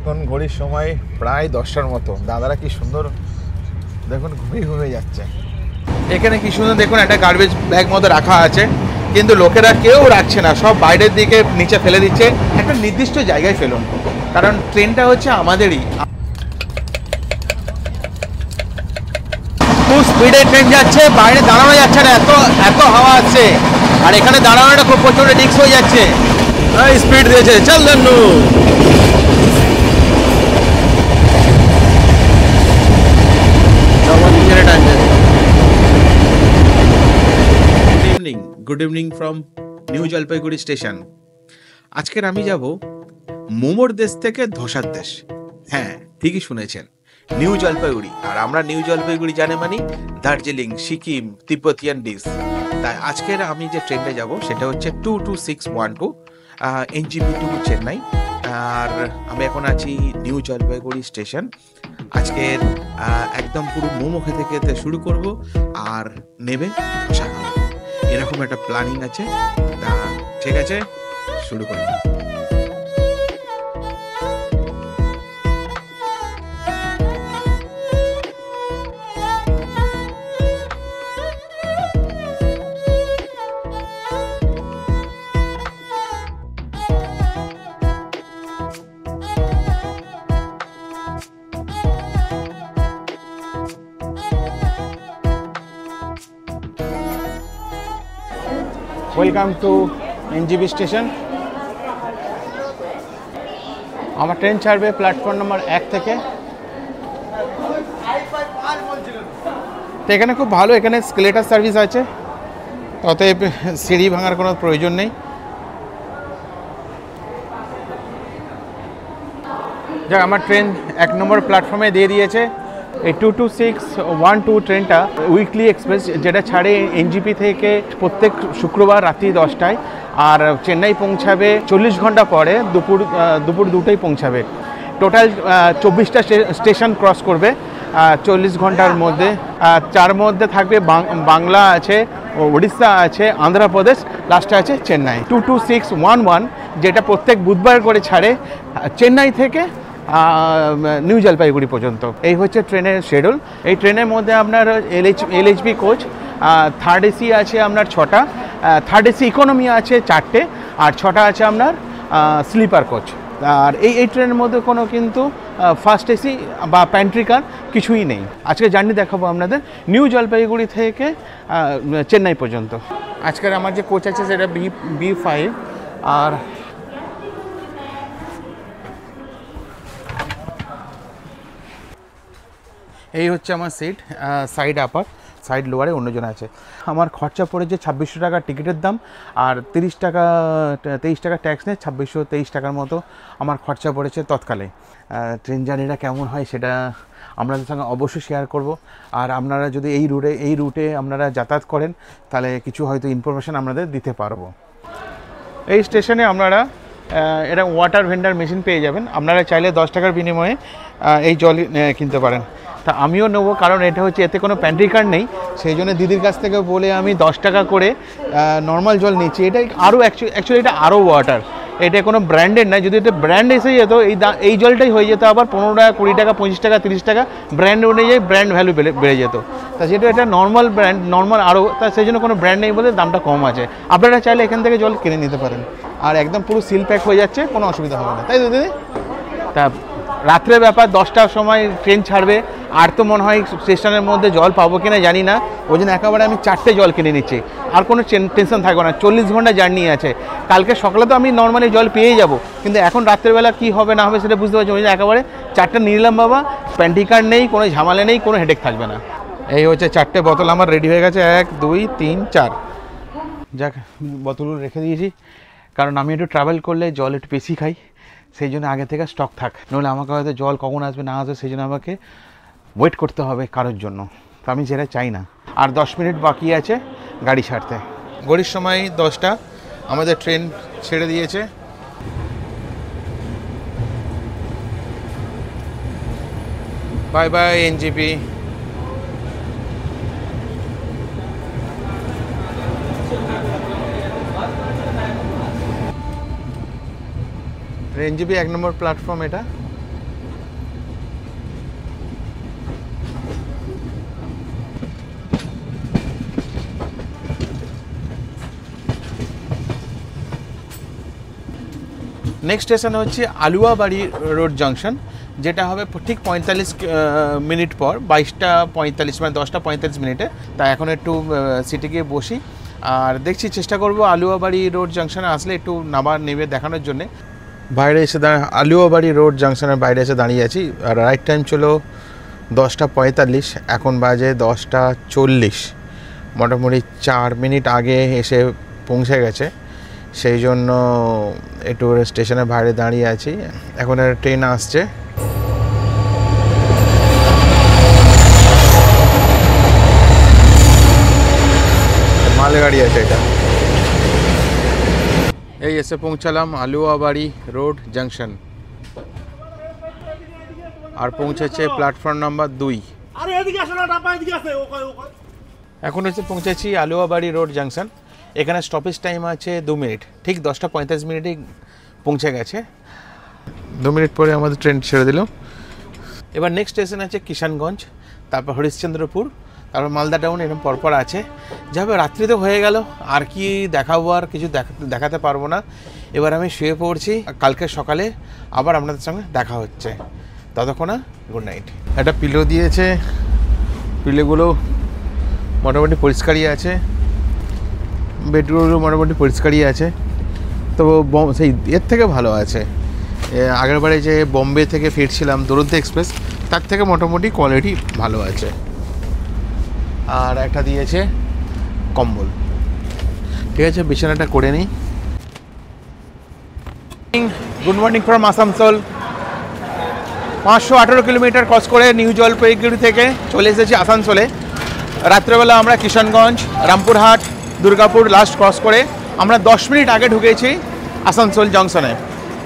এখন ঘড়ির সময় প্রায় 10টার মতো। দাদারা কি সুন্দর দেখুন ঘুমিয়ে ঘুমিয়ে যাচ্ছে। এখানে কি সুন্দর দেখুন একটা গার্বেজ ব্যাগ মতো রাখা আছে, কিন্তু লোকেরা কেউ রাখছে না, সব বাইরের দিকে নিচে ফেলে দিচ্ছে। একটা নির্দিষ্ট জায়গায় ফেলুন, কারণ ট্রেনটা হচ্ছে আমাদেরই। খুব স্পিডে ট্রেন যাচ্ছে, বাইরে দাঁড়ানো যাচ্ছে না, এত এত হাওয়া আছে, আর এখানে দাঁড়ানোটা খুব প্রচন্ড রিস্ক হয়ে যাচ্ছে। স্পিড দিয়েছে, চল দান্নু। Good evening from new Jalpaiguri station. আজকের আমি যাব মোমোর দেশ থেকে ধোসার দেশ। হ্যাঁ, ঠিকই শুনেছেন, নিউ জলপাইগুড়ি। আর আমরা নিউ জলপাইগুড়ি জানে মানি দার্জিলিং, সিকিম, তিব্বতিয়ান ডিশ। তাই আজকের আমি যে ট্রেনটা যাব সেটা হচ্ছে 22612 NGP টু চেন্নাই। আর আমি এখন আছি নিউ জলপাইগুড়ি স্টেশন। আজকের একদম পুরো মোমো খেতে খেতে শুরু করব, আর নেবে ধোসা খাবো, এরকম একটা প্ল্যানিং আছে। তা ঠিক আছে, শুরু করি। Welcome to NGP station. আমার ট্রেন ছাড়বে প্ল্যাটফর্ম নম্বর 1 থেকে। তো এখানে খুব ভালো, এখানে স্কেলেটার সার্ভিস আছে, অতএব সিঁড়ি ভাঙার কোনো প্রয়োজন নেই। যাক, আমার ট্রেন 1 নম্বর প্ল্যাটফর্মে দিয়ে দিয়েছে। এই 22612 ট্রেনটা উইকলি এক্সপ্রেস, যেটা ছাড়ে NGP থেকে প্রত্যেক শুক্রবার রাত্রি 10টায়, আর চেন্নাই পৌঁছাবে 40 ঘন্টা পরে, দুপুর 2টায় পৌঁছাবে। টোটাল 24টা স্টেশন ক্রস করবে 40 ঘন্টার মধ্যে। তার মধ্যে থাকবে বাংলা আছে, উড়িষ্যা আছে, অন্ধ্রপ্রদেশ, লাস্টে আছে চেন্নাই। 22611 যেটা প্রত্যেক বুধবার করে ছাড়ে চেন্নাই থেকে নিউ জলপাইগুড়ি পর্যন্ত। এই হচ্ছে ট্রেনের শিডিউল। এই ট্রেনের মধ্যে আপনার LHB কোচ, থার্ড AC আছে আপনার 6টা, থার্ড AC ইকোনমি আছে 4টে, আর 6টা আছে আপনার স্লিপার কোচ। আর এই ট্রেনের মধ্যে কোনো কিন্তু ফার্স্ট AC বা প্যান্ট্রি কার কিছুই নেই। আজকে জার্নি দেখাবো আপনাদের নিউ জলপাইগুড়ি থেকে চেন্নাই পর্যন্ত। আজকের আমার যে কোচ আছে সেটা B5। আর এই হচ্ছে আমার সিট, সাইড আপার, সাইড লোয়ারে অন্যজন আছে। আমার খরচা পড়েছে 2600 টাকা টিকিটের দাম, আর 23 টাকা ট্যাক্স নেই, 2623 টাকার মতো আমার খরচা পড়েছে তৎকালে। ট্রেন জার্নিটা কেমন হয় সেটা আপনাদের সঙ্গে অবশ্যই শেয়ার করব। আর আপনারা যদি এই রুটে আপনারা যাতায়াত করেন, তাহলে কিছু হয়তো ইনফরমেশান আপনাদের দিতে পারবো। এই স্টেশনে আপনারা এটা ওয়াটার ভেন্ডার মেশিন পেয়ে যাবেন। আপনারা চাইলে 10 টাকার বিনিময়ে এই জল কিনতে পারেন। তা আমিও নেবো, কারণ এটা হচ্ছে, এতে কোনো প্যান্ট্রি কার্ড নেই, সেই জন্য দিদির কাছ থেকে বলে আমি 10 টাকা করে নর্মাল জল নিচ্ছি। এটা আরও অ্যাকচুয়ালি এটা আরও ওয়াটার, এটা কোনো ব্র্যান্ডেড নয়। যদি এটা ব্র্যান্ড এসে যেত, এই জলটাই হয়ে যেত আবার 15 টাকা, 20 টাকা, 25 টাকা, 30 টাকা, ব্র্যান্ড অনুযায়ী ব্র্যান্ড ভ্যালু বেড়ে যেত। তা যেহেতু এটা নর্মাল ব্র্যান্ড, নর্মাল আরও, তা সেই জন্য কোনো ব্র্যান্ড নেই বলে দামটা কম আছে। আপনারা চাইলে এখান থেকে জল কিনে নিতে পারেন, আর একদম পুরো সিল প্যাক হয়ে যাচ্ছে, কোনো অসুবিধা হবে না, তাই তো দিদি? তা রাত্রের ব্যাপার, 10টার সময় ট্রেন ছাড়বে, আর তো মনে হয় স্টেশনের মধ্যে জল পাবো কিনা জানি না, ওই জন্য একেবারে আমি 4টে জল কিনে নিচ্ছি, আর কোনো টেনশন থাকবে না। 40 ঘন্টা জার্নি আছে, কালকে সকালে তো আমি নর্মালি জল পেয়ে যাব, কিন্তু এখন রাত্রেবেলা কী হবে না হবে সেটা বুঝতে পারছি, ওই জন্য একেবারে 4টে নিয়ে নিলাম বাবা। প্যান্ট্রি কার্ড নেই, কোনো ঝামেলা নেই, কোনো হেডেক থাকবে না। এই হচ্ছে 4টে বোতল আমার রেডি হয়ে গেছে, 1 2 3 4। যাক, বোতলগুলো রেখে দিয়েছি, কারণ আমি একটু ট্রাভেল করলে জল একটু বেশি খাই, সেই জন্য আগে থেকে স্টক থাক, নইলে আমাকে হয়তো জল কখন আসবে না আসবে সেই জন্য আমাকে ওয়েট করতে হবে কারোর জন্য, তো আমি যেটা চাই না। আর 10 মিনিট বাকি আছে গাড়ি ছাড়তে। ঘড়ির সময় 10টা, আমাদের ট্রেন ছেড়ে দিয়েছে। Bye bye NGP। NGP 1 নম্বর প্ল্যাটফর্ম এটা। নেক্সট স্টেশন হচ্ছে আলুয়াবাড়ি রোড জাংশন, যেটা হবে ঠিক 45 মিনিট পর, 22:45 মানে 10:45 মিনিটে। তাই এখন একটু সিটে গিয়ে বসি আর দেখছি, চেষ্টা করব আলুয়াবাড়ি রোড জাংশনে আসলে একটু নেমে দেখানোর জন্যে। বাইরে এসে আলুয়াবাড়ি রোড জাংশনের বাইরে এসে দাঁড়িয়ে আছি। আর রাইট টাইম ছিল 10:45, এখন বাজে 10:40, মোটামুটি 4 মিনিট আগে এসে পৌঁছে গেছে। সেই জন্য একটু স্টেশনের বাইরে দাঁড়িয়ে আছি। এখন ট্রেন আসছে। মালগাড়ি আছে এটা। এই এসে পৌঁছালাম আলুয়াবাড়ি রোড জাংশন, আর পৌঁছেছে প্ল্যাটফর্ম নাম্বার 2। এখন এসে পৌঁছেছি আলুয়াবাড়ি রোড জাংশন। এখানে স্টপেজ টাইম আছে 2 মিনিট, ঠিক 10:45 মিনিটেই পৌঁছে গেছে। 2 মিনিট পরে আমাদের ট্রেন ছেড়ে দিল। এবার নেক্সট স্টেশন আছে কিষানগঞ্জ, তারপর হরিশ্চন্দ্রপুর, তারপর মালদা টাউন, এরকম পরপর আছে। যাবে রাত্রি তো হয়ে গেল, আর কি দেখাবো, আর কিছু দেখাতে পারবো না। এবার আমি শুয়ে পড়ছি, কালকে সকালে আবার আপনাদের সঙ্গে দেখা হচ্ছে। ততক্ষণ গুড নাইট। একটা পিলো দিয়েছে, পিলোগুলো মোটামুটি পরিষ্কারই আছে, বেডগুলো মোটামুটি পরিষ্কারই আছে। তো সেই এর থেকে ভালো আছে, আগের বারে যে বোম্বে থেকে ফিরছিলাম দুরন্ত এক্সপ্রেস, তার থেকে মোটামুটি কোয়ালিটি ভালো আছে। আর একটা দিয়েছে কম্বল। ঠিক আছে, বিছানাটা করে নিই। Good morning from Asansol. 518 kilometer cross করে নিউ জলপাইগুড়ি থেকে চলে এসেছি আসানসোলে। রাত্রেবেলা আমরা কিষানগঞ্জ, রামপুরহাট, দুর্গাপুর লাস্ট ক্রস করে আমরা 10 মিনিট আগে ঢুকেছি আসানসোল জংশনে।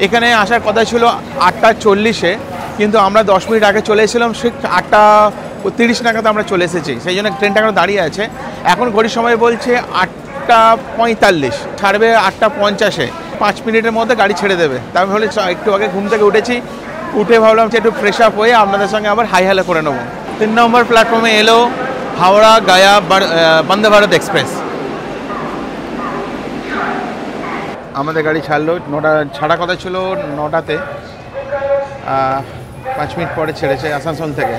এখানে আসার কথা ছিল 8:40-এ, কিন্তু আমরা 10 মিনিট আগে চলে এসেছিলাম, ঠিক 8:30 নাগাদ আমরা চলে এসেছি। সেই জন্য ট্রেনটা এখন দাঁড়িয়ে আছে। এখন ঘড়ির সময় বলছে 8:45, ছাড়বে 8:50-এ। 5 মিনিটের মধ্যে গাড়ি ছেড়ে দেবে। তাই হলে একটু আগে ঘুম থেকে উঠেছি, উঠে ভাবলাম যে একটু ফ্রেশ আপ হয়ে আপনাদের সঙ্গে আবার হাই হ্যালো করে নেবো। 3 নম্বর প্ল্যাটফর্মে এলো হাওড়া গায়া বন্দে ভারত এক্সপ্রেস। আমাদের গাড়ি ছাড়লো 9টা, ছাড়া কথা ছিল 9টাতে, 5 মিনিট পরে ছেড়েছে আসানসোল থেকে।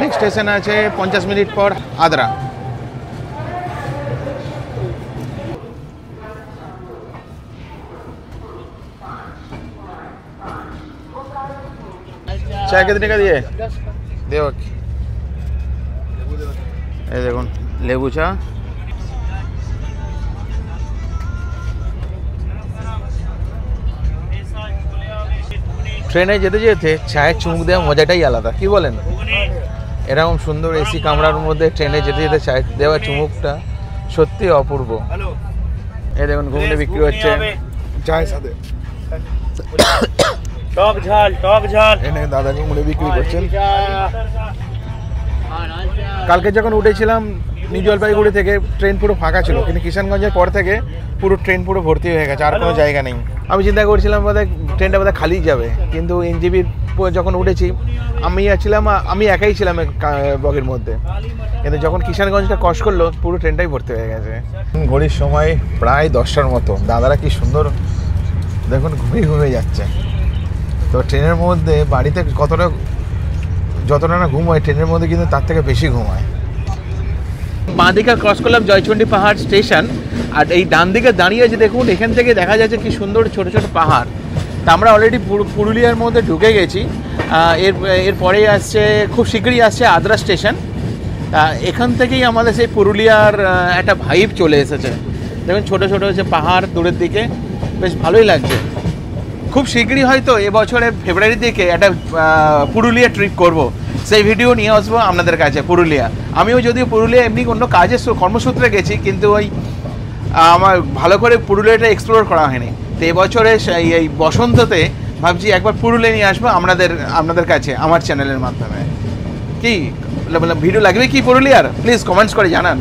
নেক্সট স্টেশন আছে 50 মিনিট পর আদ্রা। चाय कितने का दिए? देखो ये देखो लेबू चा। ট্রেনে যেতে যেতে চায়ের চুমুক দেওয়া মজাটাই আলাদা, কি বলেন? এরকম সুন্দর এসি কামরার মধ্যে ট্রেনে যেতে যেতে চায় দেওয়া চুমুকটা সত্যি অপূর্ব। এই দেখুন ঘুগনি বিক্রি হচ্ছে চায়ের সাথে, টক ঝাল এনে দাদা ঘুগনি বিক্রি করছেন। কালকে যখন উঠেছিলাম নিউ জলপাইগুড়ি থেকে ট্রেন পুরো ফাঁকা ছিল, কিন্তু কিষানগঞ্জের পর থেকে পুরো ট্রেন পুরো ভর্তি হয়ে গেছে, আর কোনো জায়গা নেই। আমি চিন্তা করছিলাম বোধহয় ট্রেনটা বোধহয় খালি যাবে, কিন্তু এনজিবির যখন উঠেছি আমি একাই ছিলাম বগির মধ্যে, কিন্তু যখন কিষানগঞ্জটা ক্রস করলো পুরো ট্রেনটাই ভর্তি হয়ে গেছে। ঘড়ির সময় প্রায় 10টার মতো। দাদারা কি সুন্দর দেখুন ঘুমিয়ে যাচ্ছে। তো ট্রেনের মধ্যে বাড়িতে যতটা না ঘুম হয়, ট্রেনের মধ্যে কিন্তু তার থেকে বেশি ঘুম হয়। বাঁ দিকে ক্রস করলাম জয়চণ্ডী পাহাড় স্টেশন, আর এই ডান দিকে দাঁড়িয়ে আছে দেখুন, এখান থেকে দেখা যাচ্ছে কি সুন্দর ছোট ছোট পাহাড়। তা আমরা অলরেডি পুরুলিয়ার মধ্যে ঢুকে গেছি। এরপরেই আসছে, খুব শীঘ্রই আসছে আদ্রা স্টেশন। এখান থেকেই আমাদের সেই পুরুলিয়ার একটা ভাইব চলে এসেছে। দেখুন ছোট ছোট হচ্ছে পাহাড় দূরের দিকে, বেশ ভালোই লাগছে। খুব শীঘ্রই হয়তো এবছরের ফেব্রুয়ারির দিকে একটা পুরুলিয়া ট্রিপ করব, সেই ভিডিও নিয়ে আসবো আপনাদের কাছে। পুরুলিয়া আমিও যদিও পুরুলিয়া এমনি অন্য কাজের কর্মসূত্রে গেছি, কিন্তু ওই আমার ভালো করে পুরুলিয়াটা এক্সপ্লোর করা হয়নি। তো এবছরে এই বসন্ততে ভাবছি একবার পুরুলিয়া নিয়ে আসবো আপনাদের কাছে আমার চ্যানেলের মাধ্যমে। কি ভিডিও লাগবে কি পুরুলিয়ার, প্লিজ কমেন্টস করে জানান।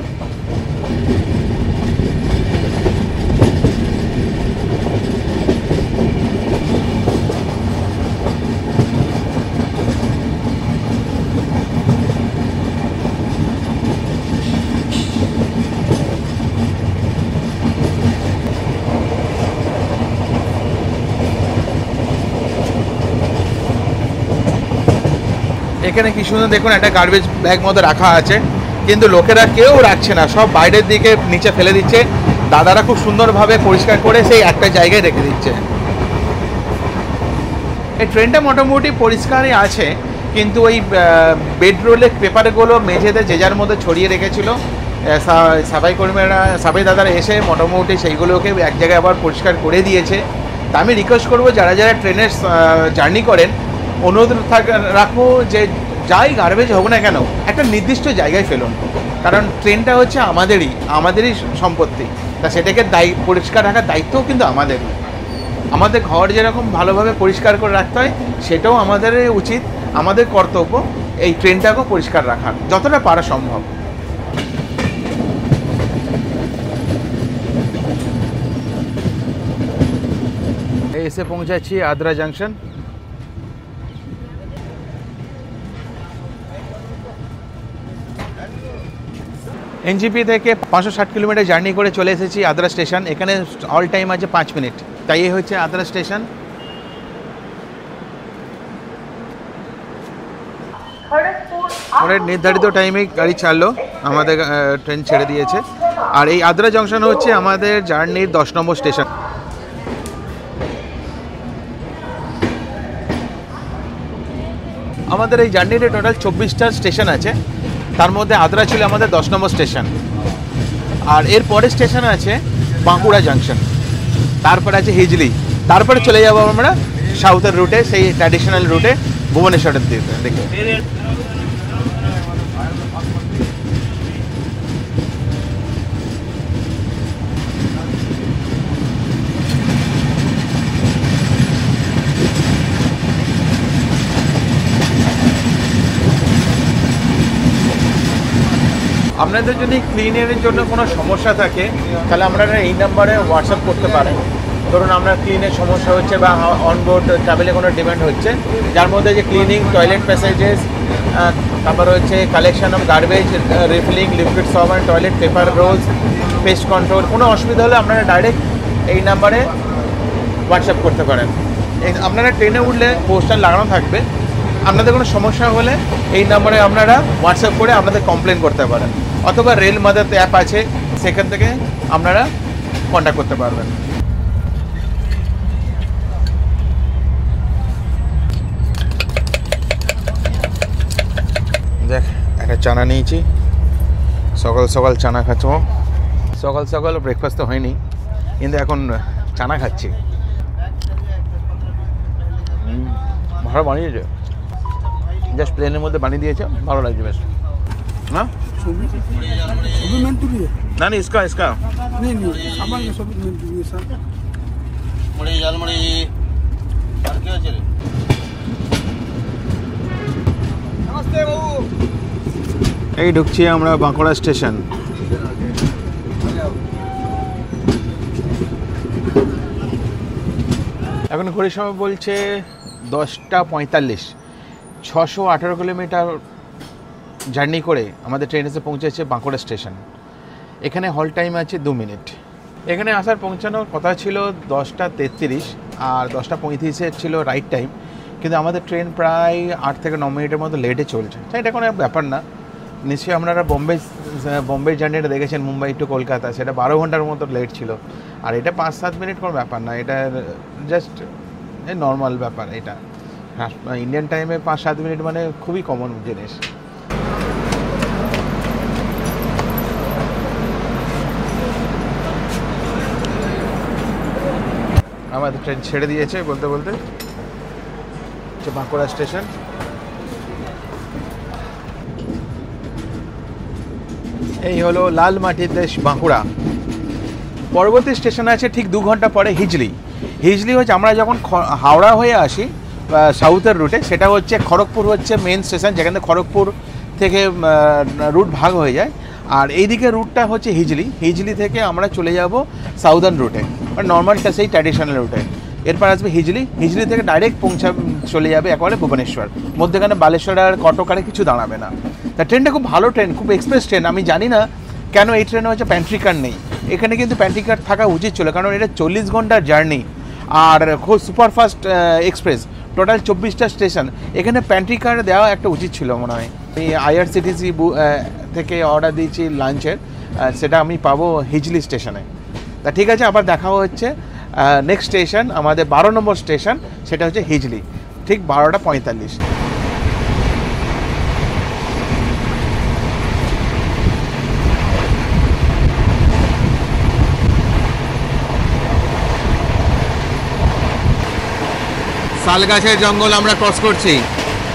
এখানে কি সুন্দর দেখুন, একটা গার্বেজ ব্যাগ মতো রাখা আছে, কিন্তু লোকেরা কেউ রাখছে না, সব বাইরের দিকে নিচে ফেলে দিচ্ছে। দাদারা খুব সুন্দরভাবে পরিষ্কার করে সেই একটা জায়গায় রেখে দিচ্ছে। এই ট্রেনটা মোটামুটি পরিষ্কারই আছে, কিন্তু ওই বেডরোলের পেপারগুলো মেঝেতে যে যার মধ্যে ছড়িয়ে রেখেছিল। সাফাই কর্মীরা, সাফাই দাদারা এসে মোটামুটি সেইগুলোকে এক জায়গায় আবার পরিষ্কার করে দিয়েছে। তা আমি রিকোয়েস্ট করবো যারা যারা ট্রেনের জার্নি করেন, অনুরোধ রাখবো যে যাই গার্বেজ হোক না কেন একটা নির্দিষ্ট জায়গায় ফেলুন, কারণ ট্রেনটা হচ্ছে আমাদেরই সম্পত্তি। তা সেটাকে পরিষ্কার রাখার দায়িত্বও কিন্তু আমাদেরই। আমাদের ঘর যেরকম ভালোভাবে পরিষ্কার করে রাখতে হয়, সেটাও আমাদের উচিত, আমাদের কর্তব্য এই ট্রেনটাকেও পরিষ্কার রাখার যতটা পারা সম্ভব। এসে পৌঁছাচ্ছি আদ্রা জাংশন। এনজিপি থেকে 560 কিলোমিটার জার্নি করে চলে এসেছি আদ্রা স্টেশন। এখানে অল টাইম আছে 5 মিনিট, তাই এই হচ্ছে আদ্রা স্টেশন। নির্ধারিত টাইমে গাড়ি ছাড়লো, আমাদের ট্রেন ছেড়ে দিয়েছে। আর এই আদ্রা জংশন হচ্ছে আমাদের জার্নির 10 নম্বর স্টেশন। আমাদের এই জার্নিতে টোটাল 24টা স্টেশন আছে, তার মধ্যে আদ্রা ছিল আমাদের 10 নম্বর স্টেশন। আর এর পরের স্টেশন আছে বাঁকুড়া জাংশন, তারপরে আছে হিজলি, তারপরে চলে যাবো আমরা সাউথের রুটে, সেই ট্র্যাডিশনাল রুটে ভুবনেশ্বরের দিকে। আপনাদের যদি ক্লিনের জন্য কোনো সমস্যা থাকে, তাহলে আপনারা এই নাম্বারে হোয়াটসঅ্যাপ করতে পারেন। ধরুন আপনার ক্লিনের সমস্যা হচ্ছে বা অনবোর্ড ট্রাভেলে কোনো ডিমান্ড হচ্ছে, যার মধ্যে যে ক্লিনিং, টয়লেট প্যাসেজেস, তারপর হচ্ছে collection of garbage, refilling, liquid solvent, toilet paper rolls, pest control, কোনো অসুবিধা হলে আপনারা ডাইরেক্ট এই নাম্বারে হোয়াটসঅ্যাপ করতে পারেন। আপনারা ট্রেনে উঠলে পোস্টার লাগানো থাকবে, আপনাদের কোনো সমস্যা হলে এই নাম্বারে আপনারা হোয়াটসঅ্যাপ করে আপনাদের কমপ্লেন করতে পারেন, অথবা রেল মাদার অ্যাপ আছে, সেখান থেকে আপনারা কন্ট্যাক্ট করতে পারবেন। দেখ, একটা চানা নিয়েছি, সকাল সকাল চানা খাচ্ছ। সকাল সকাল ব্রেকফাস্ট তো হয়নি, কিন্তু এখন চানা খাচ্ছি। ভালো বানিয়েছে, জাস্ট প্লেনের মধ্যে বানিয়ে দিয়েছে, ভালো লাগছে বেশ। না না না, इसका इसका नहीं नहीं, हमारे सब में दिए सर। मुड़ी जाल मुड़ी আর কি আছে রে? নমস্তে বাবু। এই ঢুকছি আমরা বাঁকুড়া স্টেশন। এখন ঘড়ির সময় বলছে 10টা 45। 618 কিলোমিটার জার্নি করে আমাদের ট্রেন এসে পৌঁছেছে বাঁকুড়া স্টেশন। এখানে হল টাইম আছে 2 মিনিট। এখানে আসার পৌঁছানোর কথা ছিল 10টা 33, আর 10টা 35 ছিল রাইট টাইম, কিন্তু আমাদের ট্রেন প্রায় 8 থেকে 9 মিনিটের মতো লেটে চলছে। এটা কোনো ব্যাপার না। নিশ্চয়ই আপনারা বোম্বে জার্নিটা দেখেছেন, মুম্বাই টু কলকাতা, সেটা 12 ঘন্টার মতো লেট ছিল। আর এটা 5-7 মিনিট কোনো ব্যাপার না, এটা জাস্ট নর্মাল ব্যাপার। এটা ইন্ডিয়ান টাইমে 5-7 মিনিট মানে খুবই কমন জিনিস। আমাদের ট্রেন ছেড়ে দিয়েছে বলতে বলতে, বাঁকুড়া স্টেশন। এই হলো লাল মাটির দেশ বাঁকুড়া। পরবর্তী স্টেশন আছে ঠিক 2 ঘন্টা পরে হিজলি। হিজলি হচ্ছে আমরা যখন হাওড়া হয়ে আসি সাউথের রুটে, সেটা হচ্ছে খড়গপুর হচ্ছে মেন স্টেশন, যেখানে খড়গপুর থেকে রুট ভাগ হয়ে যায়। আর এইদিকে রুটটা হচ্ছে হিজলি। হিজলি থেকে আমরা চলে যাব সাউদার্ন রুটে, মানে নর্মালটা সেই ট্র্যাডিশনাল রুটে। এরপর আসবে হিজলি। হিজলি থেকে ডাইরেক্ট চলে যাবে একেবারে ভুবনেশ্বর। মধ্যেখানে বালেশ্বর আর কটকারে কিছু দাঁড়াবে না। তা ট্রেনটা খুব ভালো ট্রেন, খুব এক্সপ্রেস ট্রেন। আমি জানি না কেন এই ট্রেনে হচ্ছে প্যান্ট্রি কার নেই। এখানে কিন্তু প্যান্ট্রি কার থাকা উচিত ছিল, কারণ এটা 40 ঘন্টার জার্নি আর খুব সুপারফাস্ট এক্সপ্রেস। টোটাল 24টা স্টেশন। এখানে প্যান্ট্রি কার দেওয়া একটা উচিত ছিল মনে হয়। আমি IRCTC থেকে অর্ডার দিয়েছি লাঞ্চের, সেটা আমি পাবো হিজলি স্টেশনে। তা ঠিক আছে, আবার দেখা হচ্ছে নেক্সট স্টেশন, আমাদের 12 নম্বর স্টেশন, সেটা হচ্ছে হিজলি, ঠিক 12:45। শাল গাছের জঙ্গল আমরা ক্রস করছি,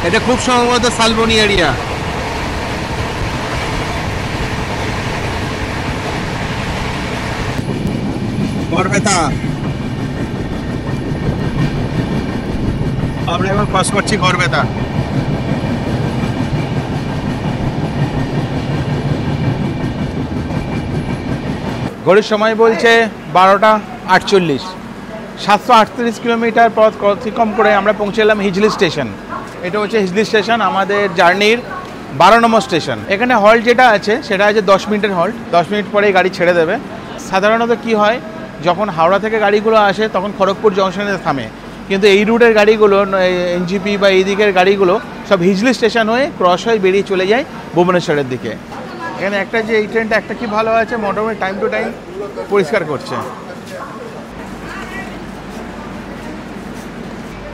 এটা খুব সম্ভবত শালবনি এরিয়া। গড়বেতা, আমরা এখন ক্রস করছি গড়বেতা। ঘড়ির সময় বলছে 12:48। 738 কিলোমিটার পথ অতিক্রম করে আমরা পৌঁছে এলাম হিজলি স্টেশন। এটা হচ্ছে হিজলি স্টেশন, আমাদের জার্নির 12 নম্বর স্টেশন। এখানে হল্ট যেটা আছে সেটা আছে 10 মিনিটের হল্ট, 10 মিনিট পরেই গাড়ি ছেড়ে দেবে। সাধারণত কি হয়, যখন হাওড়া থেকে গাড়িগুলো আসে তখন খড়গপুর জংশনে থামে, কিন্তু এই রুটের গাড়িগুলো NGP বা এই দিকের গাড়িগুলো সব হিজলি স্টেশন হয়ে ক্রস হয়ে বেরিয়ে চলে যায় ভুবনেশ্বরের দিকে। এখানে একটা যে এই ট্রেনটা একটা কি ভালো আছে, মোটামুটি টাইম টু টাইম পরিষ্কার করছে।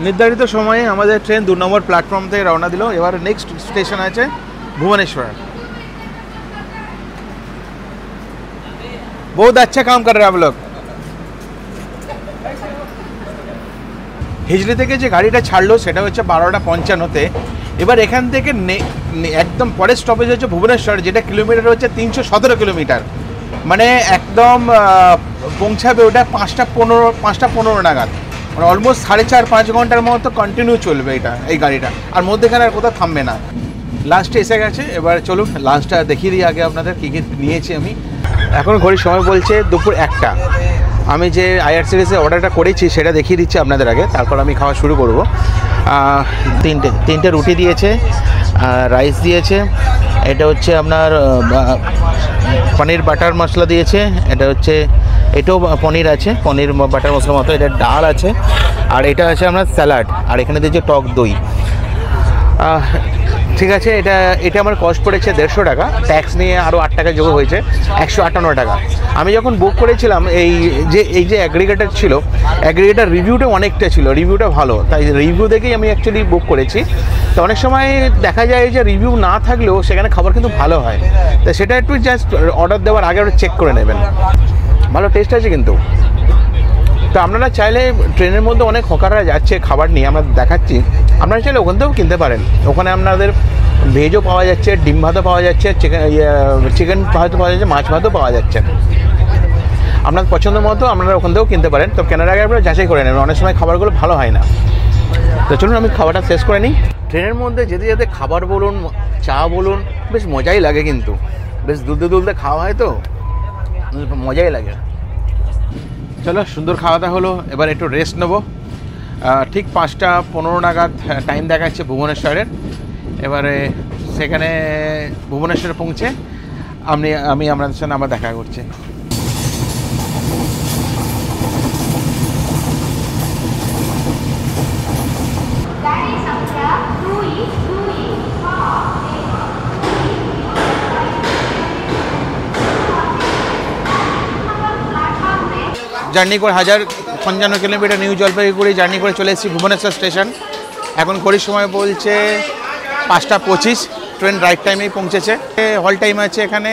নির্ধারিত সময়ে আমাদের ট্রেন 2 নম্বর প্ল্যাটফর্ম থেকে রওনা দিল। এবার নেক্সট স্টেশন আছে ভুবনেশ্বর। बहुत अच्छा काम कर रहे हैं आप लोग। হিজলি থেকে যে গাড়িটা ছাড়লো সেটা হচ্ছে 12:55-তে। এবার এখান থেকে একদম পরের স্টপেজ হচ্ছে ভুবনেশ্বর, যেটা কিলোমিটার হচ্ছে 317 কিলোমিটার, মানে একদম পৌঁছাবে ওটা 5:15 নাগাদ, মানে অলমোস্ট 4.5-5 ঘন্টার মতো কন্টিনিউ চলবে এই গাড়িটা, আর মধ্যেখানে আর কোথাও থামবে না। লাস্টে এসে গেছে, এবার চলুন লাঞ্চটা দেখিয়ে দিই আগে আপনাদের কী কী নিয়েছি আমি। এখন ঘড়ির সময় বলছে দুপুর 1টা। আমি যে IRCTC অর্ডারটা করেছি সেটা দেখিয়ে দিচ্ছি আপনাদের আগে, তারপর আমি খাওয়া শুরু করব। তিনটে রুটি দিয়েছে, রাইস দিয়েছে, এটা হচ্ছে আপনার পনির বাটার মশলা দিয়েছে, এটা হচ্ছে এটাও পনির আছে, পনির বাটার মশলা মতো, এটা ডাল আছে, আর এটা আছে আপনার স্যালাড, আর এখানে দিয়েছে টক দই। ঠিক আছে, এটা আমার কস্ট পড়েছে 150 টাকা, ট্যাক্স নিয়ে আরও 8 টাকা যোগ হয়েছে 158 টাকা। আমি যখন বুক করেছিলাম এই যে অ্যাগ্রিগেটার ছিল, অ্যাগ্রিগেটার রিভিউটা অনেকটা ছিল, রিভিউটা ভালো, তাই রিভিউ দেখেই আমি অ্যাকচুয়ালি বুক করেছি। তো অনেক সময় দেখা যায় যে রিভিউ না থাকলেও সেখানে খাবার কিন্তু ভালো হয়, তো সেটা একটু জাস্ট অর্ডার দেওয়ার আগে ওটা চেক করে নেবেন। ভালো টেস্ট আছে কিন্তু। তো আপনারা চাইলে ট্রেনের মধ্যে অনেক হকাররা যাচ্ছে খাবার নিয়ে, আমরা দেখাচ্ছি, আপনারা চাইলে ওখান থেকেও কিনতে পারেন। ওখানে আপনাদের ভেজও পাওয়া যাচ্ছে, ডিম ভাতও পাওয়া যাচ্ছে, চিকেন ভাতও পাওয়া যাচ্ছে, মাছ ভাতও পাওয়া যাচ্ছে। আপনার পছন্দ মতো আপনারা ওখান থেকেও কিনতে পারেন। তো কেনার আগে আপনারা যাচাই করে নেবেন, অনেক সময় খাবারগুলো ভালো হয় না। তো চলুন আমি খাবারটা শেষ করে নিই। ট্রেনের মধ্যে যেতে যেতে খাবার বলুন, চা বলুন, বেশ মজাই লাগে, কিন্তু বেশ দুলতে দুলতে খাওয়া হয় তো মজাই লাগে। চলো, সুন্দর খাওয়া দাওয়া হলো, এবার একটু রেস্ট নেবো। ঠিক 5:15 নাগাদ টাইম দেখাচ্ছে ভুবনেশ্বরের। এবারে সেখানে ভুবনেশ্বরে পৌঁছে আমি আপনাদের সঙ্গে আবার দেখা করছি। জার্নি করে 1055 কিলোমিটার নিউ জলপাইগুড়ি জার্নি করে চলে এসেছি ভুবনেশ্বর স্টেশন। এখন ঘড়ির সময় বলছে 5:25, ট্রেন রাইট টাইমেই পৌঁছেছে। হল টাইম আছে এখানে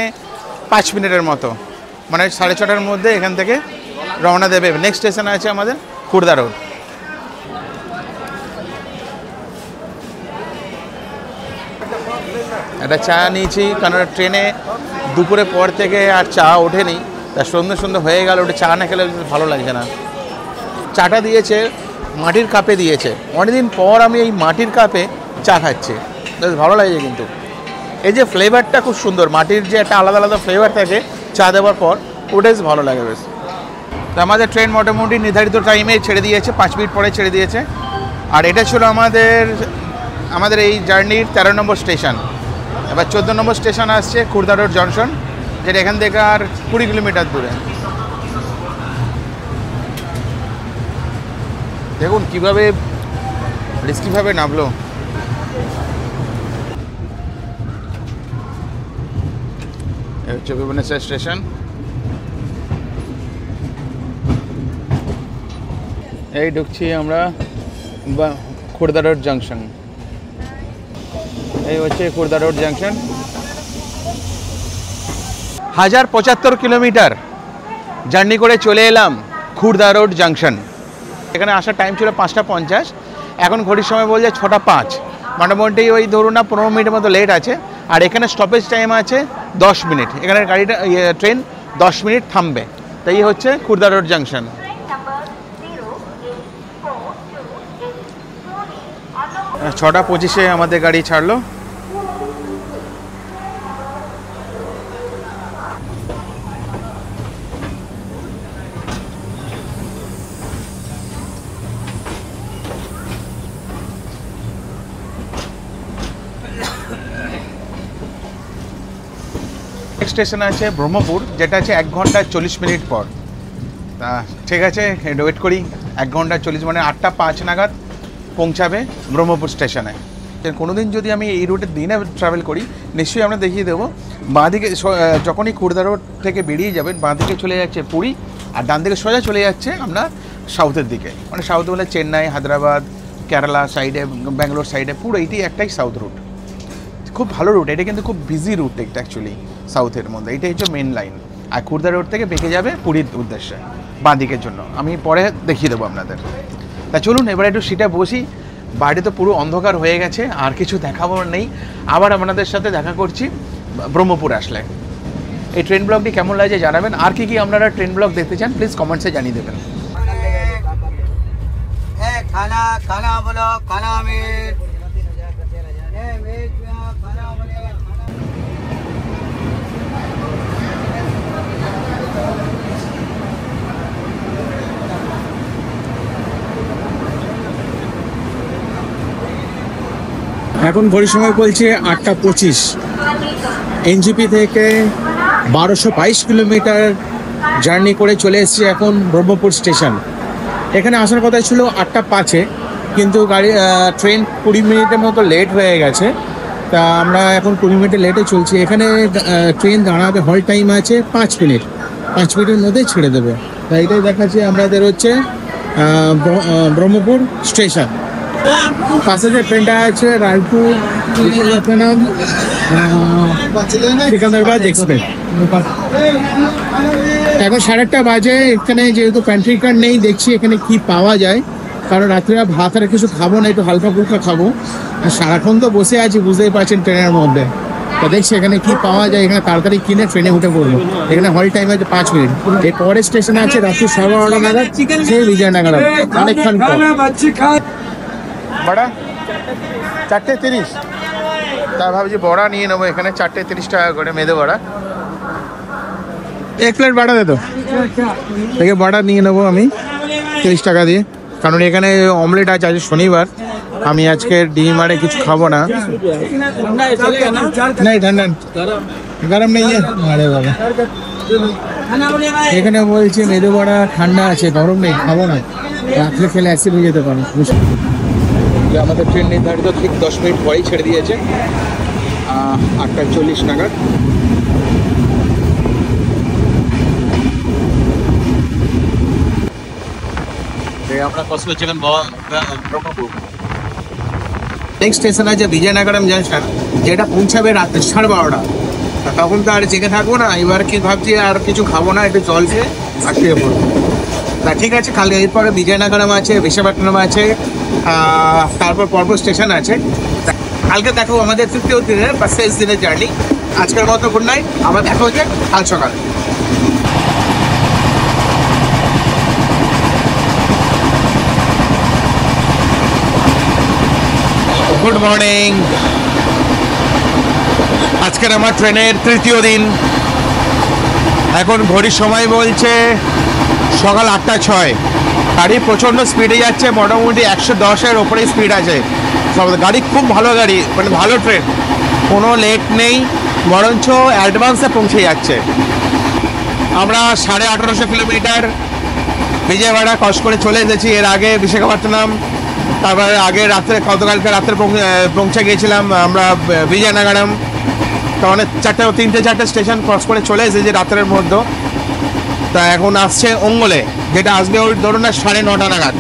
5 মিনিটের মতো, মানে 6:30টার মধ্যে এখান থেকে রওনা দেবে। নেক্সট স্টেশন আছে আমাদের খুর্দা রোড। একটা চা নিয়েছি, কারণ ট্রেনে দুপুরে পর থেকে আর চা ওঠেনি, তা সন্ধ্যে হয়ে গেল, ওটা চা না খেলে ভালো লাগছে না। চাটা দিয়েছে মাটির কাপে দিয়েছে, অনেকদিন পর আমি এই মাটির কাপে চা খাচ্ছি, বেশ ভালো লাগছে। কিন্তু এই যে ফ্লেভারটা খুব সুন্দর, মাটির যে একটা আলাদা আলাদা ফ্লেভার থাকে চা দেওয়ার পর, ওটা বেশ ভালো লাগে বেশ। তো আমাদের ট্রেন মোটামুটি নির্ধারিত টাইমে ছেড়ে দিয়েছে, 5 মিনিট পরে ছেড়ে দিয়েছে। আর এটা ছিল আমাদের এই জার্নির 13 নম্বর স্টেশন। এবার 14 নম্বর স্টেশন আসছে খুর্দা রোড জংশন, যেটা এখান থেকে আর 20 কিলোমিটার দূরে। দেখুন কীভাবে রিস্কিভাবে নামলো। এই হচ্ছে ভুবনেশ্বর স্টেশন। এই ঢুকছি আমরা খুর্দা রোড জাংশন। এই হচ্ছে Khurda road junction. 1075 kilometre journey করে চলে এলাম খুর্দা রোড জাংশন। এখানে আসার টাইম ছিল 5:50, এখন ঘড়ির সময় বলছে 6:05। মোটামুটি ওই ধরুন না 15 মিনিটের মতো লেট আছে। আর এখানে স্টপেজ টাইম আছে 10 মিনিট। এখানে গাড়িটা ট্রেন 10 মিনিট থামবে। তাই হচ্ছে খুর্দা রোড জাংশন। 6:25 আমাদের গাড়ি ছাড়লো। স্টেশন আছে ব্রহ্মপুর, যেটা আছে 1 ঘন্টা 40 মিনিট পর। ঠিক আছে, ওয়েট করি 1 ঘন্টা 40 মানে 8:05 নাগাদ পৌঁছাবে ব্রহ্মপুর স্টেশনে। কোনোদিন যদি আমি এই রুটের দিনে ট্রাভেল করি নিশ্চয়ই আমরা দেখিয়ে দেবো। বাঁদিকে যখনই খুর্দা রোড থেকে বেরিয়ে যাবেন বাঁদিকে চলে যাচ্ছে পুরী, আর ডান দিকে সোজা চলে যাচ্ছে আপনার সাউথের দিকে। মানে সাউথ বলে চেন্নাই, হায়দ্রাবাদ, কেরালা সাইডে, ব্যাঙ্গালোর সাইডে, পুরো এইটি একটাই সাউথ রুট। খুব ভালো রুট এটা, কিন্তু খুব বিজি রুট এটা অ্যাকচুয়ালি সাউথের মধ্যে। এইটাই হচ্ছে মেন লাইন। আর খুর্দা রোড থেকে বেঁকে যাবে পুরীর উদ্দেশ্যে বাঁদিকের জন্য। আমি পরে দেখিয়ে দেবো আপনাদের। তা চলুন এবার একটু সিটে বসি। বাইরে তো পুরো অন্ধকার হয়ে গেছে, আর কিছু দেখাবার নেই। আবার আপনাদের সাথে দেখা করছি ব্রহ্মপুর আসলে। এই ট্রেন ব্লগটি কেমন লাগছে জানাবেন। আর কি আপনারা ট্রেন ব্লগ দেখতে চান প্লিজ কমেন্টসে জানিয়ে দেবেন। खाना खाना बोलो खाना में এখন ঘড়ির সময় বলছে 8:25। এনজিপি থেকে 1222 কিলোমিটার জার্নি করে চলে এসেছি এখন ব্রহ্মপুর স্টেশন। এখানে আসার কথা ছিল 8:05, কিন্তু ট্রেন 20 মিনিটের মতো লেট হয়ে গেছে। তা আমরা এখন 20 মিনিটের লেটে চলছি। এখানে ট্রেন দাঁড়াবে, হল টাইম আছে 5 মিনিট। 5 মিনিটের মধ্যে ছেড়ে দেবে। তাই এটাই দেখাচ্ছে আমাদের হচ্ছে ব্রহ্মপুর স্টেশন। পাশে যে ট্রেনটা আছে রায়পুর সিকান্দারবাদ এক্সপ্রেস। এখন 8:30 বাজে। এখানে যেহেতু প্যান্ট্রি কার্ড নেই, দেখছি এখানে কি পাওয়া যায়, কারণ রাত্রে ভাত আর কিছু খাবো না, একটু হালকা ফুলকা খাবো। আর সারাক্ষণ তো বসে আছি বুঝতেই পারছেন ট্রেনের মধ্যে। তা দেখছি এখানে কি পাওয়া যায়, এখানে তাড়াতাড়ি কিনে ট্রেনে উঠে পড়বো। এখানে হল টাইম আছে 5 মিনিট। এর পরের স্টেশনে আছে রাত্রি 12:30 নাগাদ সেই বিজয়নগর, অনেকক্ষণ পর। বড়া 4:30, তা ভাবছি বড়া নিয়ে নেবো। এখানে 4:30 টাকা করে মেদে বড়া। 1 প্লেট বড়া দে তো। দেখে বড়া নিয়ে নেবো আমি 30 টাকা দিয়ে, কারণ এখানে অমলেট আছে। আজ শনিবার, আমি আজকে ডিম আরে কিছু খাবো না। নাই ঠান্ডা গরম নেই। আরে বাবা, এখানে বলছে মেদু বড়া ঠান্ডা আছে, গরম নেই, খাবো না। রাত্রে খেলে অ্যাসিড হয়ে যেতে পারে। আমাদের ট্রেন নির্ধারিত ঠিক 10 মিনিট পরেই ছেড়ে দিয়েছে, 8:40 নাগাদ। আমরা কষ্ট করছিলাম ব্রহ্মপুর। নেক্সট স্টেশন আছে বিজয়নগরম জাংশন, যেটা পৌঁছাবে রাত্রে 12:30। তখন তো আর জেগে থাকবো না। এবার কি ভাবছি আর কিছু খাবো না, একটু জল খেয়ে আর শুয়ে পড়বো। তা ঠিক আছে, কালকে এরপরে বিজয়নগরম আছে, বিশাখাপট্টনম আছে, তারপর পরপর স্টেশন আছে। কালকে দেখো আমাদের 50 দিনের বা 6 দিনের জার্নি। আজকের মতো গুড নাইট, আবার দেখা হচ্ছে কাল সকালে। Good morning. আজকের আমার ট্রেনের 3য় দিন। এখন ঘড়ির সময় বলছে সকাল 8:06। গাড়ি প্রচণ্ড স্পিডে যাচ্ছে, মোটামুটি 110-এর ওপরে স্পিড আছে। সব গাড়ি খুব ভালো গাড়ি, মানে ভালো ট্রেন, কোনো লেট নেই, বরঞ্চ অ্যাডভান্সে পৌঁছে যাচ্ছে। আমরা 1850 কিলোমিটার বিজয়ওয়াড়া ক্রস করে চলে এসেছি। এর আগে বিশাখাপত্তনম তারপরে আগে রাত্রে গতকালকে রাত্রে পৌঁছে গিয়েছিলাম আমরা বিজয়নগরম। তখন 3-4 স্টেশন ক্রস করে চলে এসেছি রাত্রের মধ্যে। তা এখন আসছে অঙ্গলে, যেটা আসবে ওই ধরুন না 9:30 নাগাদ।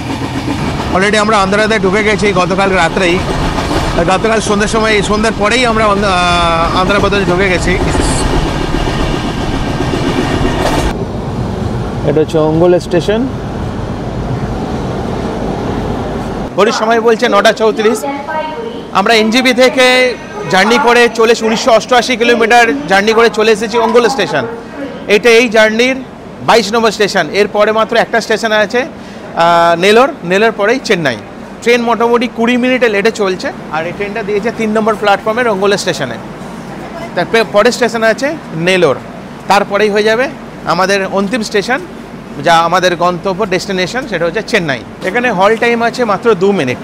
অলরেডি আমরা আন্ধ্রাতে ঢুকে গেছি গতকাল রাত্রেই। গতকাল সন্ধ্যের সময়, সন্ধ্যের পরেই আমরা আন্ধ্রপ্রদেশে ঢুকে গেছি। এটা হচ্ছে অঙ্গল স্টেশন। ঘড়ির সময় বলছে 9:34। আমরা এনজিপি থেকে জার্নি করে চলে 1988 কিলোমিটার জার্নি করে চলে এসেছি অঙ্গল স্টেশন। এটা এই জার্নির 22 নম্বর স্টেশন। এরপরে মাত্র একটা স্টেশন আছে নেলোর পরেই চেন্নাই। ট্রেন মোটামুটি 20 মিনিটে লেটে চলছে। আর এই ট্রেনটা দিয়েছে 3 নম্বর প্ল্যাটফর্মের অঙ্গল স্টেশনে। তারপরে পরের স্টেশন আছে নেলোর, তারপরেই হয়ে যাবে আমাদের অন্তিম স্টেশন, যা আমাদের গন্তব্য ডেস্টিনেশন, সেটা হচ্ছে চেন্নাই। এখানে হল টাইম আছে মাত্র 2 মিনিট।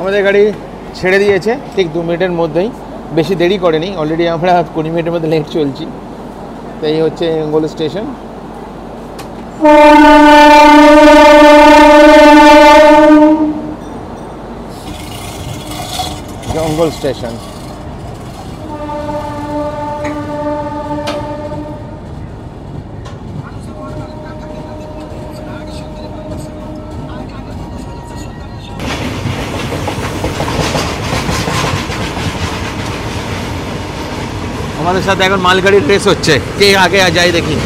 আমাদের গাড়ি ছেড়ে দিয়েছে ঠিক 2 মিনিটের মধ্যেই, বেশি দেরি করেনি। অলরেডি আমরা 20 মিনিটের মধ্যে লেট চলছি। তো এই হচ্ছে অঙ্গল স্টেশন। অঙ্গল স্টেশন। আমাদের সাথে এখন মালগাড়ির রেস হচ্ছে, কে আগে যায় দেখি।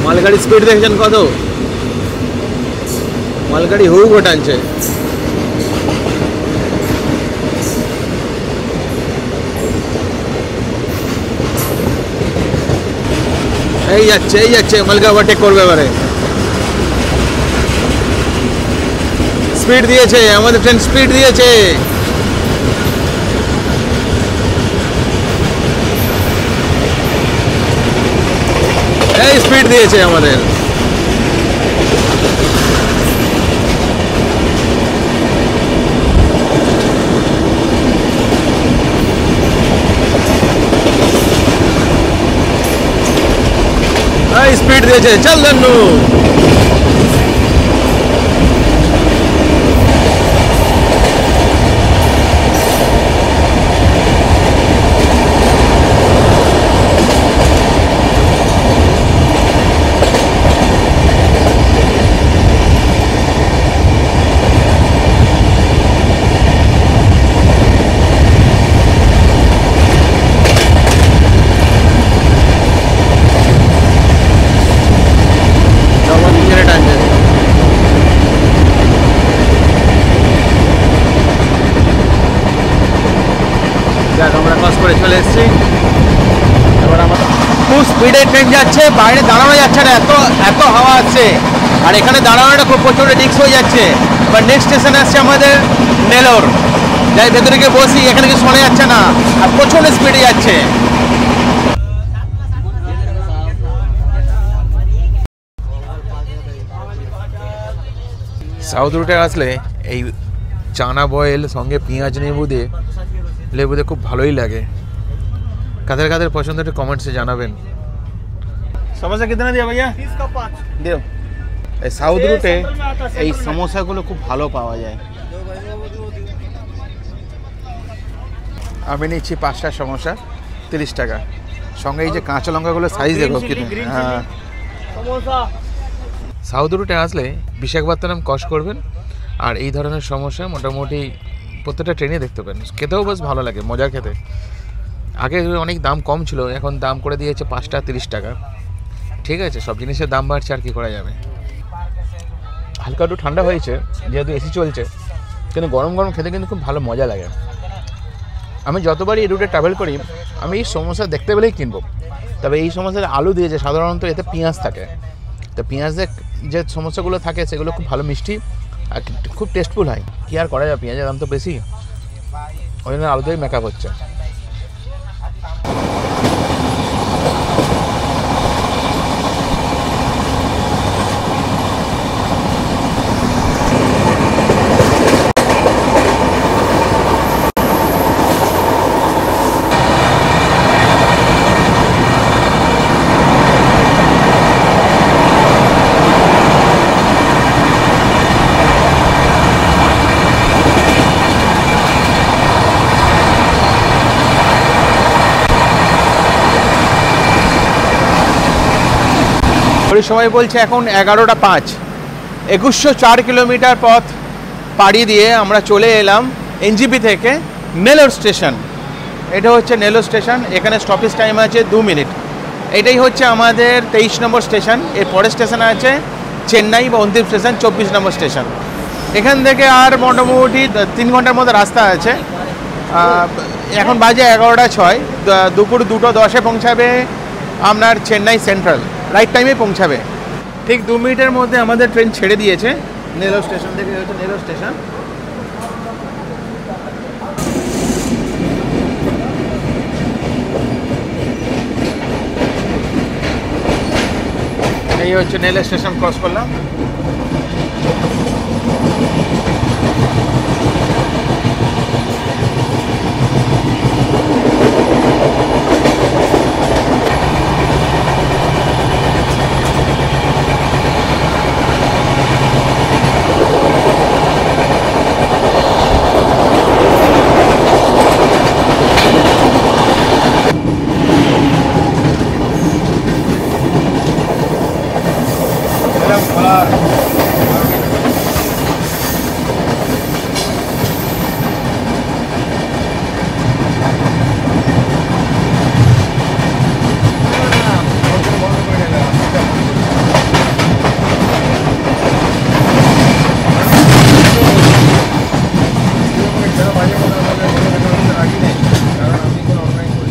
মালগাড়ির স্পিড দেখছেন কত? মালগাড়ি হু টানছে। এই যাচ্ছে মালগা ওভারটেক করবে এবারে। স্পিড দিয়েছে আমাদের ট্রেন, স্পিড দিয়েছে। এই স্পিড দিয়েছে আমাদের। এই স্পিড দিয়েছে, চল ধন্নু। আমরা ক্রস করে চলে এসেছি। এবার আমরা খুব স্পিডে ট্রেন যাচ্ছে, বাইরে দাঁড়ানো যাচ্ছে না, এত হাওয়া আছে। আর এখানে দাঁড়ানোটা খুব প্রচণ্ড রিস্ক হয়ে যাচ্ছে। এবার নেক্সট স্টেশন আসছে আমাদের নেলোর। যাই ভেতরে গিয়ে বসি, এখানে কিছু শোনা যাচ্ছে না, আর প্রচণ্ড স্পিডে যাচ্ছে। সাউথ রুটে আসলে এই চানা বয়েল সঙ্গে পেঁয়াজ লেবু দিয়ে খুব ভালোই লাগে। কাদের পছন্দ একটু কমেন্টসে জানাবেন। সমোসা কিতনা দিয়া ভাইয়া? 30 का 5 দিও। এই সাউথ রুটে এই সমোসাগুলো খুব ভালো পাওয়া যায়। আমি নিচ্ছি 5টা সমোসা 30 টাকা। সঙ্গে এই যে কাঁচা লঙ্কাগুলো সাইজ দেখো কি। হ্যাঁ, সাউথ রুটে আসলে বিশাখাপত্তনম ক্রস করবেন। আর এই ধরনের সমস্যা মোটামুটি প্রত্যেকটা ট্রেনে দেখতে পাবেন। খেতেও বেশ ভালো লাগে, মজা খেতে। আগে অনেক দাম কম ছিল, এখন দাম করে দিয়েছে 5টা 30 টাকা। ঠিক আছে, সব জিনিসের দাম বাড়ছে, আর কি করা যাবে। হালকা একটু ঠান্ডা হয়েছে যেহেতু এসি চলছে, কিন্তু গরম গরম খেতে কিন্তু খুব ভালো মজা লাগে। আমি যতবারই এই রুটে ট্রাভেল করি আমি এই সমোসা দেখতে পেলেই কিনবো। তবে এই সমোসার আলু দিয়েছে, সাধারণত এতে পেঁয়াজ থাকে। তো পেঁয়াজের যে সমস্যাগুলো থাকে সেগুলো খুব ভালো মিষ্টি আর খুব টেস্টফুল হয়। কি আর করা যায়, পেঁয়াজের দাম তো বেশি, ওই জন্য আলু দিয়েই মেকআপ হচ্ছে। ঘড়ির সময় বলছে এখন 11:05। 2104 কিলোমিটার পথ পাড়ি দিয়ে আমরা চলে এলাম এনজিপি থেকে নেলোর স্টেশন। এটা হচ্ছে নেলোর স্টেশন। এখানে স্টপেজ টাইম আছে 2 মিনিট। এটাই হচ্ছে আমাদের 23 নম্বর স্টেশন। এর পরের স্টেশন আছে চেন্নাই বা অন্তিম স্টেশন 24 নম্বর স্টেশন। এখান থেকে আর মোটামুটি 3 ঘন্টার মধ্যে রাস্তা আছে। এখন বাজে 11:06। দুপুর 2:10-এ পৌঁছাবে আপনার চেন্নাই সেন্ট্রাল, রাইট টাইমে পৌঁছাবে। ঠিক 2 মিনিটের মধ্যে আমাদের ট্রেন ছেড়ে দিয়েছে নেলোর স্টেশন থেকে। হচ্ছে নেলোর স্টেশন। এই হচ্ছে নেলোর স্টেশন ক্রস করলাম।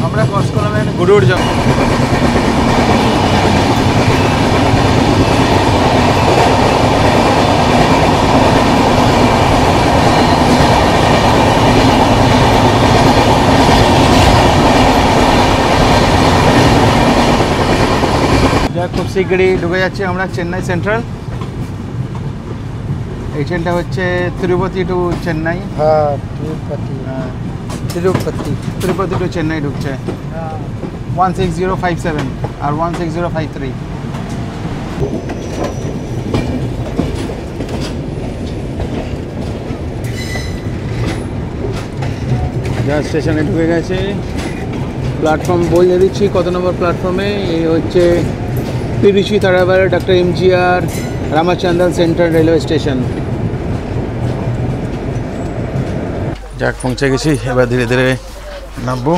আমরা ক্রস করলাম গুরুর জঙ্গল। খুব শীঘ্রই ঢুকে যাচ্ছি আমরা চেন্নাই সেন্ট্রাল। এই ট্রেনটা হচ্ছে তিরুপতি টু চেন্নাই। হ্যাঁ, তিরুপতি টু চেন্নাই ঢুকছে 16057 আর 16053। যা স্টেশনে ঢুকে গেছে। প্ল্যাটফর্ম বলে দিচ্ছি কত নম্বর প্ল্যাটফর্মে। এই হচ্ছে তিরুচি তারাবার doctor MGR Ramachandran central railway station. যাক, পৌঁছে গেছি। এবার ধীরে ধীরে নামবো।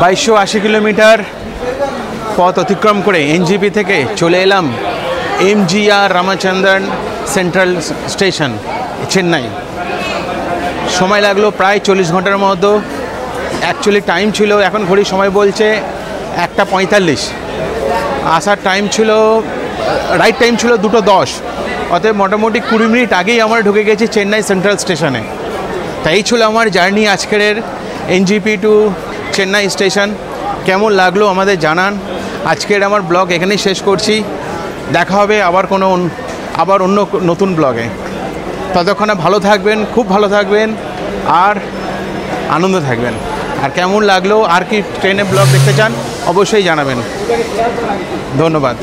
2280 কিলোমিটার পথ অতিক্রম করে এনজিপি থেকে চলে এলাম MGR Ramachandran central station Chennai. সময় লাগলো প্রায় 40 ঘন্টার মতো। অ্যাকচুয়ালি টাইম ছিল, এখন ঘড়ির সময় বলছে 1:45। আসার টাইম ছিল, রাইট টাইম ছিল 2:10। অতএব মোটামুটি 20 মিনিট আগেই আমরা ঢুকে গেছি চেন্নাই সেন্ট্রাল স্টেশনে। তাই ছিল আমার জার্নি আজকের এনজিপি টু চেন্নাই স্টেশন। কেমন লাগলো আমাদের জানান। আজকের আমার ব্লগ এখানেই শেষ করছি। দেখা হবে আবার অন্য নতুন ব্লগে। ততক্ষণে ভালো থাকবেন, খুব ভালো থাকবেন আর আনন্দ থাকবেন। আর কেমন লাগলো, আর কি ট্রেনে ব্লগ দেখতে চান অবশ্যই জানাবেন। ধন্যবাদ।